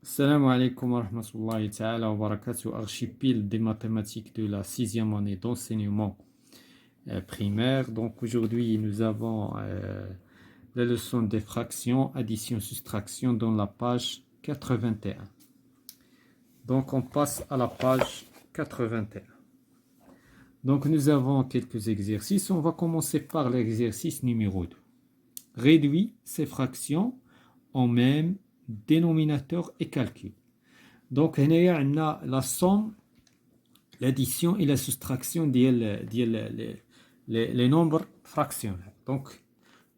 Salam alaikum wa rahmatullahi ta'ala wa barakatuh, archipel des mathématiques de la sixième année d'enseignement primaire. Donc aujourd'hui, nous avons la leçon des fractions, addition, soustraction dans la page 81. Donc on passe à la page 81. Donc nous avons quelques exercices. On va commencer par l'exercice numéro 2. Réduit ces fractions en même dénominateur et calcul. Donc, on a la somme, l'addition et la soustraction les nombres fractionnels. Donc,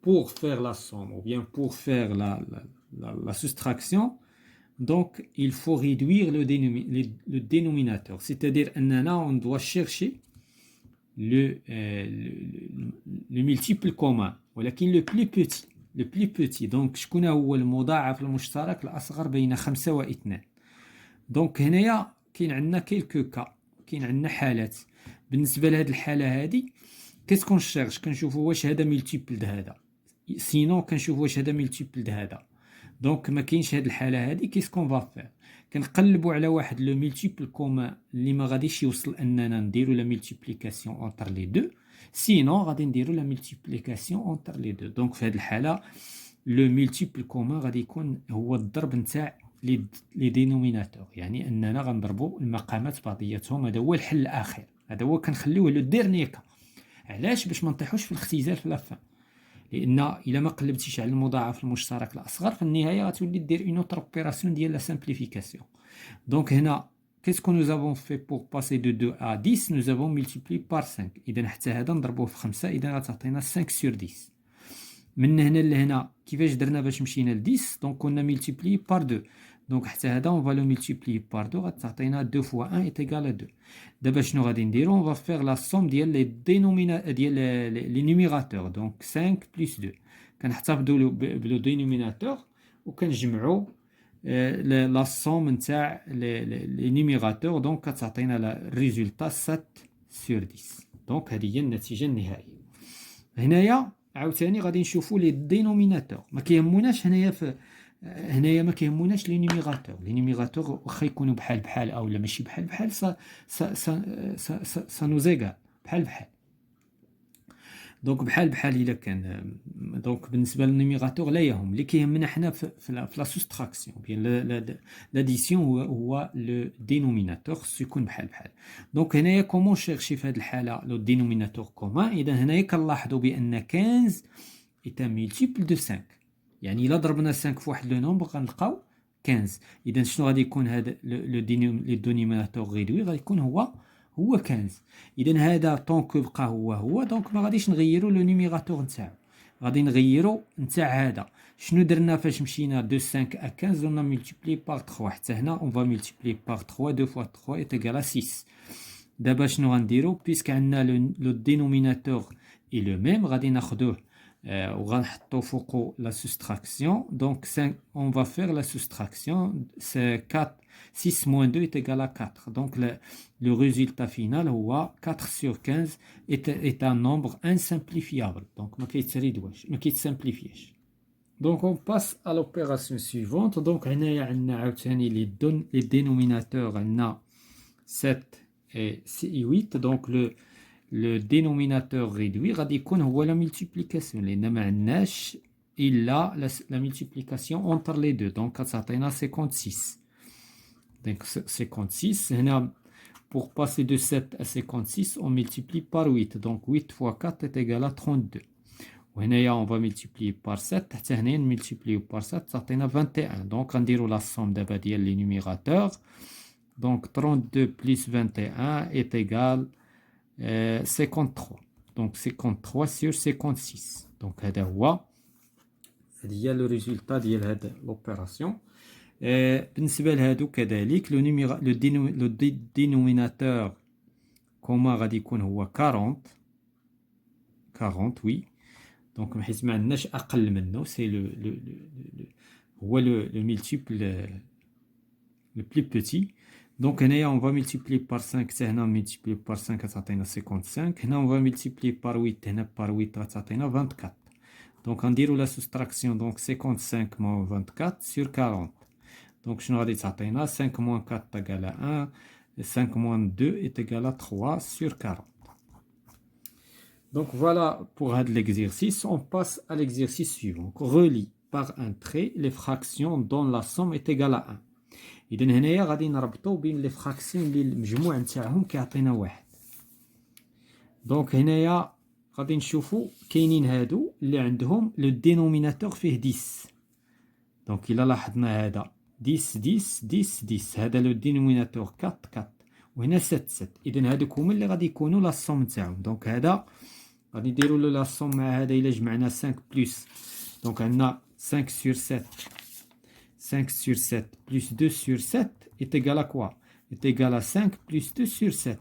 pour faire la somme ou bien pour faire la soustraction, donc il faut réduire le dénominateur. C'est-à-dire on doit chercher le multiple commun, ولكن le plus petit. Le plus petit. Donc, شكون هو المضاعف المشترك الأصغر بين 5 و 2. دونك هنايا كاين عندنا كيلكو كا، كاين عندنا حالات. بالنسبه لهاد الحاله هادي كيسكون شيرش كنشوفوا واش هذا ملتيبل د هذا، سينو كنشوفوا واش هذا ملتيبل د هذا. دونك ما كاينش هاد الحاله هادي. كيسكون فافير كنقلبوا على واحد لو ملتيبل كومان اللي ما غاديش يوصل اننا نديروا لا ملتيبليكاسيون اونتر لي دو، سينو غادي نديروا لا ملتيبليكاسيون اونتر لي دو. دونك في هاد الحاله لو ملتيبل كومان غادي يكون هو الضرب نتاع لي دينوميناتور، يعني اننا غنضربوا المقامات بعضياتهم. هذا هو الحل الاخير، هذا هو كنخليوه لو ديرني كا. علاش؟ باش ما نطيحوش في الاختزال في لافان، لان الا ما قلبتيش على المضاعف المشترك الاصغر في النهايه غتولي دير اون اوتر اوبيراسيون ديال لا سامبليفيكاسيون. دونك هنا qu'est-ce que nous avons fait pour passer de 2 à 10 nous avons multiplié par 5. اذا حتى هذا نضربوه في 5، اذا غتعطينا 5 sur 10. من هنا لهنا كيفاش درنا باش مشينا ل 10؟ دونك كنا ملتيبلي بار 2. دونك حتى هذا اون فالو ملتيبلي بار 2 غتعطينا 2 فوا 1 ايت ايكال 2. دابا شنو غادي نديرو؟ اون فا فيغ لا سوم ديال لي دينومينا ديال لي نيميراتور. دونك 5 بلس 2 كنحتفظوا بلو دينوميناتور وكنجمعوا لا سوم نتاع لي نيميراتور. دونك كتعطينا الريزولتا 7 سور 10. دونك هذه هي النتيجه النهائيه. هنايا عاوتاني غادي نشوفوا لي دينوميناتور. ما كيهموناش هنايا ما كيهموناش لي نيميراتور. لي نيميراتور واخا يكونوا بحال بحال او لا ماشي بحال بحال سا نوزيغال بحال بحال. دونك بحال بحال الا كان. دونك بالنسبه للنيميراتور لا يهم. اللي كيهمنا حنا في لا سوستراكسيون بيان لاديسيون هو لو دينوميناتور يكون بحال بحال. دونك هنايا كومون شيرشي في هذه الحاله لو دينوميناتور كومان. اذا هنايا كنلاحظوا بان 15 ايت ان ملتيبل دو 5، يعني الا ضربنا 5 في واحد لو نومبر غنلقاو 15. اذا شنو غادي يكون هذا لو دينوميناتور ريدوي؟ غادي يكون هو 15. اذا هذا طونك بقى هو دونك ما غاديش نغيروا لو نيميراتور نتاعو، غادي نغيروا نتاع هذا. شنو درنا فاش مشينا دو 5 ا 15؟ درنا ملتيبلي بار 3. حتى هنا اون فا ملتيبلي بار 3. 2 فوا 3 ايت ايكال 6. دابا شنو غنديروا؟ بيسك عندنا لو دينوميناتور اي لو ميم غادي ناخذوه وغنحطو فوقو لا سوستراكسيون. دونك 5 on va faire la soustraction. C'est 4 6 moins 2 est égal à 4. Donc le résultat final هو 4 sur 15 est un nombre insimplifiable. Donc ما كيتسريدواش، ما كيتسامبليفياش. Donc on passe à l'opération suivante. Donc هنايا عندنا عاوتاني les dénominateurs عندنا 7 et 8. Donc le dénominateur réduit غادي يكون هو la multiplication، لأن ما عندناش إلا la multiplication entre les deux. Donc كتعطينا 56. Donc 56 هنا pour passer de 7 à 56 on multiplie par 8. Donc 8 fois 4 est égal à 32. وهنايا on va multiplier par 7. حتى هنايا نملتيبليو par 7 تعطينا 21. Donc غنديرو لا somme دابا ديال les numérateurs. Donc 32 plus 21 est égal 53. Donc 53 sur 56. Donc هذا هو le résultat ديال هاد l'opération. بالنسبة لهادو كذلك le dénominateur كوما غادي يكون هو 40. oui. Donc حيت ما عندناش أقل منه، سي هو le multiple le plus petit. Donc هنايا on va multiplier par 5. c'est هنا multiplier par 5 غتعطينا 55. هنا on va multiplier par 8. هنا par 8 غتعطينا 24. Donc غنديرو la soustraction. Donc 55 moins 24 sur 40. Donc شنو غادي تعطينا 5 moins 4 égale à 1, 5 moins 2 est égal à 3 sur 40. Donc voilà pour l'exercice. On passe à l'exercice suivant. Relie par un trait les fractions dont la somme est égale à 1. إذا هنايا غادي نربطو بين لي فراكسيون اللي المجموع نتاعهم كيعطينا واحد. دونك هنايا غادي نشوفو كاينين هادو اللي عندهم لو دينوميناتور فيه 10. دونك إلا لاحظنا هذا 10 10 10 10 هذا لو دينوميناتور 4 4 وهنا 7 7. إذا هادوك هما اللي غادي يكونوا لا سوم نتاعهم. دونك هذا غادي نديرو له لا سوم مع هذا إلا جمعنا 5 بلس. دونك عندنا 5 sur 7 5 sur 7 plus 2 sur 7 est égal à quoi? Est égal à 5 plus 2 sur 7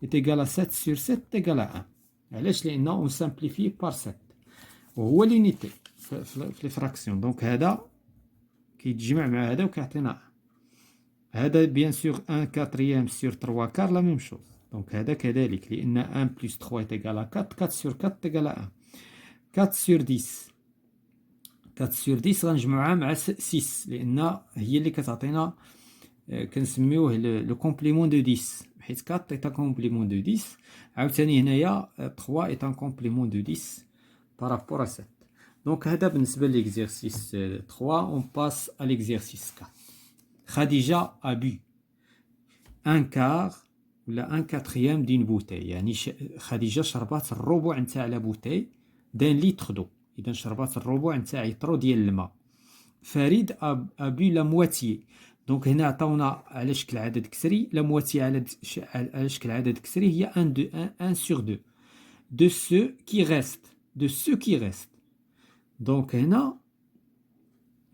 est égal à 7 sur 7 est égal à 1. علاش؟ لأن on simplifie par 7 وهو l'unité في les fractions. دونك هذا كيتجمع مع هذا وكيعطينا 1. هذا bien sûr 1 quatrième sur 3 quarts la même chose. دونك هذا كذلك لأن 1 plus 3 est égal à 4 4 sur 4 est égal à 1. 4 sur 10 4 sur 10 غنجمعوها مع 6 لأن هي اللي كتعطينا كنسميوه لو كومبليمون دو 10 حيت 4 est un complément de 10. عاوتاني هنايا 3 est un complément de 10 par rapport à 7. Donc هذا بالنسبة لl'exercice 3. On passe à l'exercice 4. Khadija a bu un quart ولا un quatrième d'une bouteille. يعني خديجة شربات الربع نتاع لا بوتاي d'un litre d'eau. إذا شربات الربع نتاع يطرو ديال الماء. فريد a bu la moitié. دونك هنا عطاونا على شكل عدد كسري. لا مواتي على شكل عدد كسري هي 1 sur 2 de ceux qui restent. De ceux qui restent. Donc هنا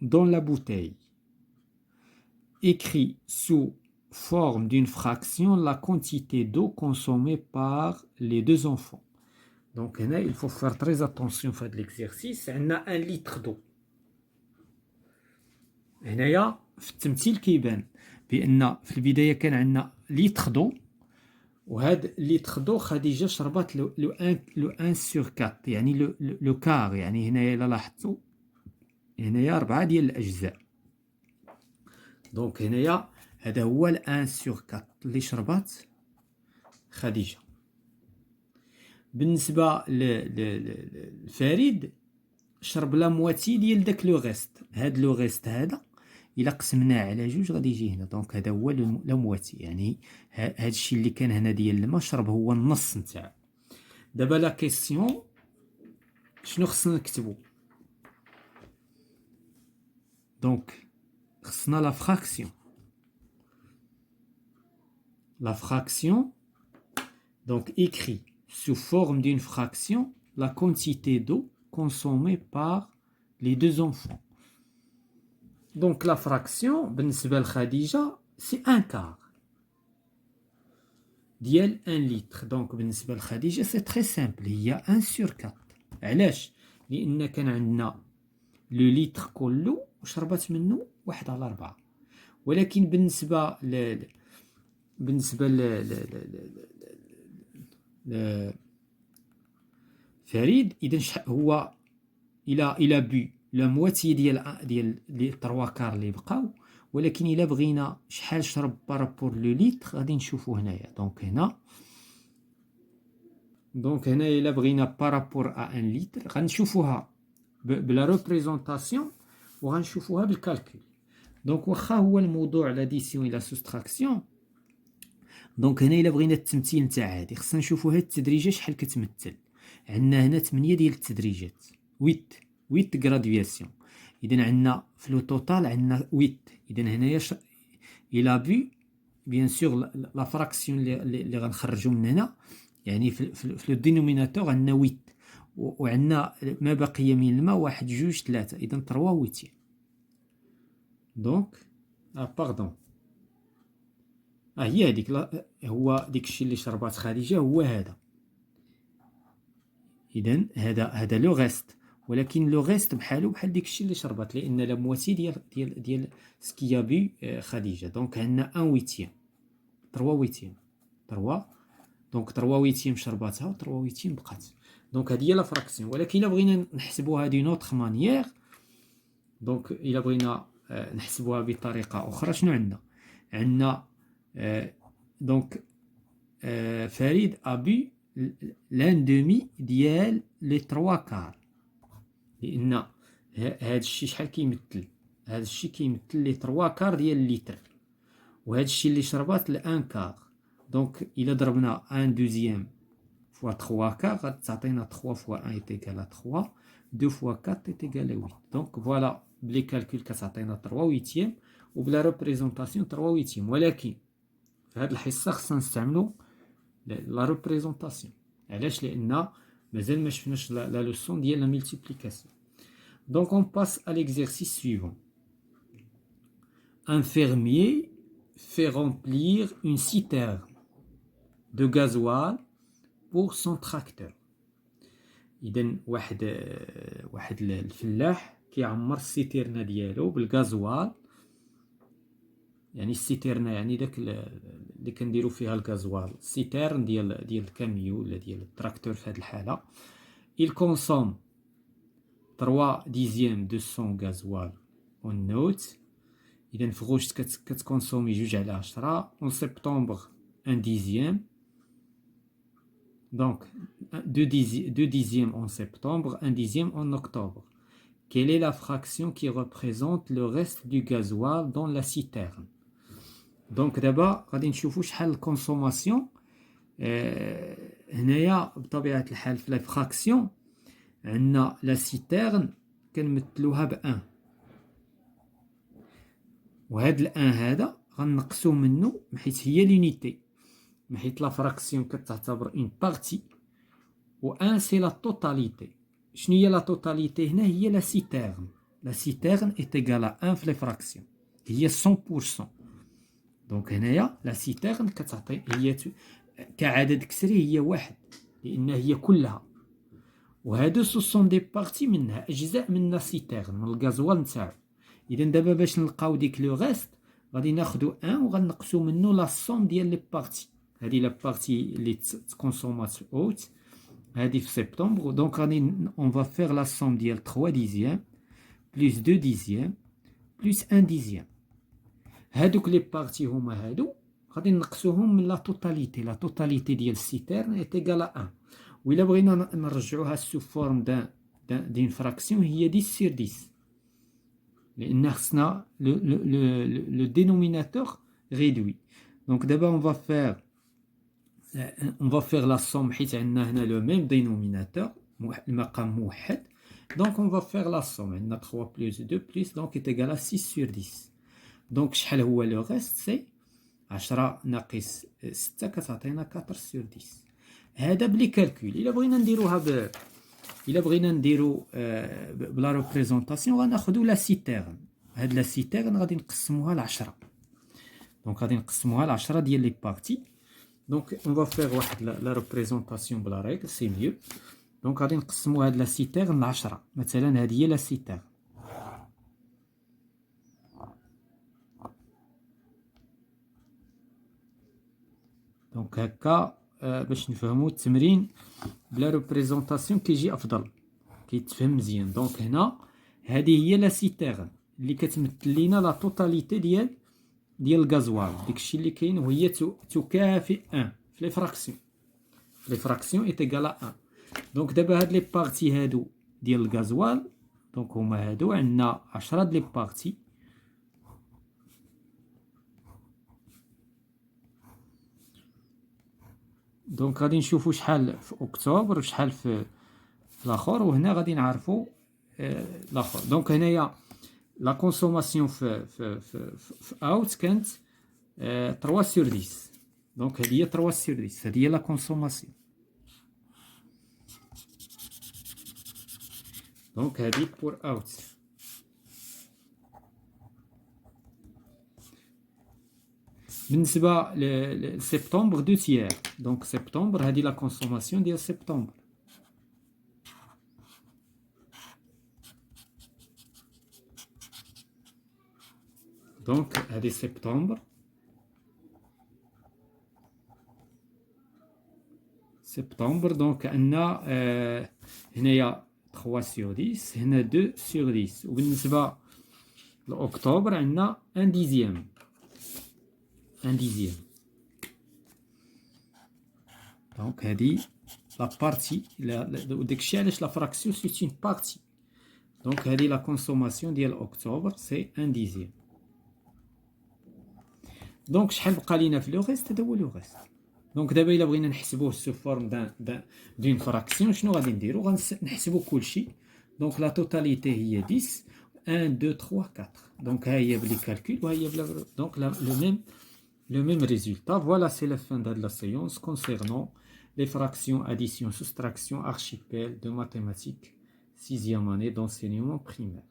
dans la bouteille écrit sous forme d'une fraction la quantité d'eau consommée par les deux enfants. Donc هنا il faut faire très attention في هذا l'exercice. عندنا 1 litre d'eau. هنايا في التمثيل كيبان بان في البدايه كان عندنا لتر دو وهاد لتر دو خديجه شربات لو 1 سور 4 يعني لو كار. يعني هنايا الا لاحظتوا هنايا 4 ديال الاجزاء. دونك هنايا هذا هو 1 سور 4 اللي شربات خديجه. بالنسبه لفريد شرب لا مواتي ديال داك لو غيست. هاد لو غيست هذا الا قسمناه على جوج غادي يجي هنا. دونك هذا هو لا مواتي. يعني هاد الشيء اللي كان هنا ديال الماء شرب هو النص نتاعو. دابا لا كيسيون شنو خصنا نكتبو؟ دونك خصنا لا فراكسيون. La fraction, donc écrit sous forme d'une fraction la quantité d'eau consommée par les deux enfants. Donc la fraction, بالنسبة لخديجة, c'est un quart. ديال 1 litre. Donc بالنسبة لخديجة c'est très simple. Il y a 1 sur 4. علاش؟ لأن كان عندنا لو ليتر كله وشربت منه 1/4. ولكن بالنسبة فريد إذا هو إلى بي لا مواتي ديال لي 3 كار اللي بقاو. ولكن إلا بغينا شحال شرب بارابور لو ليتر غادي نشوفو هنايا. دونك هنا إلا بغينا بارابور ا 1 لتر غنشوفوها بلا ريبريزونطاسيون وغنشوفوها بالكالكول. دونك واخا هو الموضوع لاديسيون الى سوستراكسيون. دونك هنا الا بغينا التمثيل نتاع هادي خصنا نشوفو هاد التدريجه شحال كتمثل. عندنا هنا 8 ديال التدريجات 8 غرادياسيون. اذا عندنا في لو توتال عندنا 8. اذا هنايا الى بي بيان سور لا فراكسيون اللي غنخرجو من هنا يعني في لو دينوميناتور عندنا 8 وعندنا ما بقي من الماء 1 2 3. اذا 3 ويتيام. دونك باردون هي هذيك هو ديك الشيء اللي شربات خديجه هو هذا. اذا هذا لو غيست. ولكن لو غيست بحالو بحال ديك الشيء اللي شربات لان لا مواتي ديال سكيابي خديجه. دونك عندنا 1 ويتيام 3 ويتيام 3. دونك 3 ويتيام شرباتها و3 ويتيام بقات. دونك هذه هي لا فراكسيون. ولكن الا بغينا نحسبوها دي نوتر مانيير دونك الا بغينا نحسبوها بطريقة أخرى شنو عندنا؟ عندنا دونك فريد أبي لان دومي ديال لي تروا كار، لأن هاد الشي شحال كيمثل؟ هاد الشي كيمثل لي تروا كار ديال الليتر، وهاد الشي اللي شربات لان كار. دونك إلا ضربنا ان دوزيام فوا تخوا كار غادي تعطينا تخوا فوا ان إيت إيكال 3، دو فوا كات إيت إيكال 8. دونك فوالا بلي كالكول كتعطينا 3 ويتيام، وبلا ريبريزونطاسيون 3 ويتيام. ولكن في هاد الحصة خصنا نستعملو لا ريبريزونطاسيون. علاش؟ لأن مازال ما شفناش لا لوسون ديال لا ملتيبليكاسيون. دونك on passe à l'exercice suivant. Un fermier fait remplir une citerne de gasoil pour son tracteur. إذا واحد الفلاح كيعمر السيتيرنا ديالو بالغازوال. يعني السيتيرنا يعني داك اللي كنديرو فيها الغازوال، السيتيرن ديال الكاميو ولا ديال التراكتور في هاد الحالة. il consomme 3 dixièmes de son gasoil en août. إذا في غوشت كتكونسومي 2/10. en septembre 1 dixième. Donc 2 dixièmes en septembre, 1 dixième en octobre. Quelle est la fraction qui représente le reste du gasoil dans la citerne? Donc دابا غادي نشوفوا شحال الكونسوماسيون. هنايا بطبيعة الحال في لا فراكسيون عندنا لا سيتيرن كنمثلوها ب1، وهاد الان هذا غنقصو منه حيت هي لونيتي، حيت لا فراكسيون كتعتبر اون بارتي، و ان سي لا توتاليتي. شنو هي لا توتاليتي هنا؟ هي لا سيتيرن. لا سيتيرن ايت ايكال ان في لي فراكسيون، هي 100%. دونك هنايا لا سيتيرن كتعطي هي كعدد كسري هي واحد، لان هي كلها، وهادو سوسون دي بارتي منها، اجزاء من لا سيتيرن من الغازوال نتاعو. اذا دابا باش نلقاو ديك لو غيست غادي ناخدو ان وغنقصو منه لا سوم ديال لي بارتي. هادي لا بارتي اللي تكونسومات في اوت، هادي في سبتمبر. دونك غادي اون فا فيغ لا سوم ديال 3 ديزيام بلس 2 ديزيام بلس 1 ديزيام. هادوك لي بارتي هما هادو غادي نقصوهم من لا توتاليتي. لا توتاليتي ديال السيتيرن ايت ايكال 1. وإلا بغينا نرجعوها سو فورم دين فراكسيون هي 10 sur 10، لأن خصنا لو دينوميناتور ريدوي. دونك دابا اون فا فيغ لا سوم، حيت عندنا هنا لو ميم دينوميناتور، المقام موحد. دونك اون فا فيغ لا سوم، عندنا 3 بلس 2 بلس دونك ايت ايكال 6 sur 10. دونك شحال هو لو غيست؟ سي 10 ناقص 6 كتعطينا 4 sur 10. هذا بلي كالكول. الا بغينا نديرو بلا ريبريزونطاسيون غناخدو لا سيتيرن. هاد لا سيتيرن غادي نقسموها ل10. دونك غادي نقسموها ل10 ديال لي بارتي. دونك اون فا فيغ واحد لا ريبريزونطاسيون بلا ريغل سي ميو. دونك غادي نقسمو هاد لا سيتيرن ل10. مثلا هادي هي لا سيتيرن. دونك هكا باش نفهمو التمرين بلا ريبريزونطاسيون كيجي افضل، كيتفهم مزيان. دونك هنا هذه هي لا سيتيرن اللي كتمثل لينا لا توتاليتي ديال الغازوال، داكشي اللي كاين، وهي تكافئ 1 في لي فراكسيون. لي فراكسيون ايت ايكال 1. دونك دابا هاد لي بارتي هادو ديال الغازوال، دونك هما هادو عندنا 10 د لي بارتي. دونك غادي نشوفو شحال في اكتوبر وشحال في الاخر، وهنا غادي نعرفو الاخر. دونك هنايا لا كونسوماسيون في اوت كانت 3 sur 10. دونك هذه هي 3 sur 10، هذه هي لا كونسوماسيون. دونك هذه بور اوت. بالنسبه لسبتمبر 2 تيير. دونك سبتمبر هذه لا كونسوماسيون ديال سبتمبر. دونك هذه سبتمبر. دونك عندنا هنايا 3 sur 10، هنا 2 sur 10. وبالنسبه l'octobre, on a un dixième. Un dixième. Donc, la partie, la fraction, c'est une partie. Donc, la consommation de l'octobre, c'est un dixième. Donc, شحال بقى لينا في لو ريست؟ هذا هو لو ريست. دونك دابا الا بغينا نحسبوه سو فورم دون فراكسيون، شنو غادي نديرو؟ غنحسبو كلشي. دونك لا توتاليتي هي 10 1 2 3 4. دونك ها هي بلي كالكول وها هي بلا. دونك le même résultat. Voilà, c'est la fin de la séance concernant les fractions, addition, soustraction, archipel de mathématiques, 6e année d'enseignement primaire.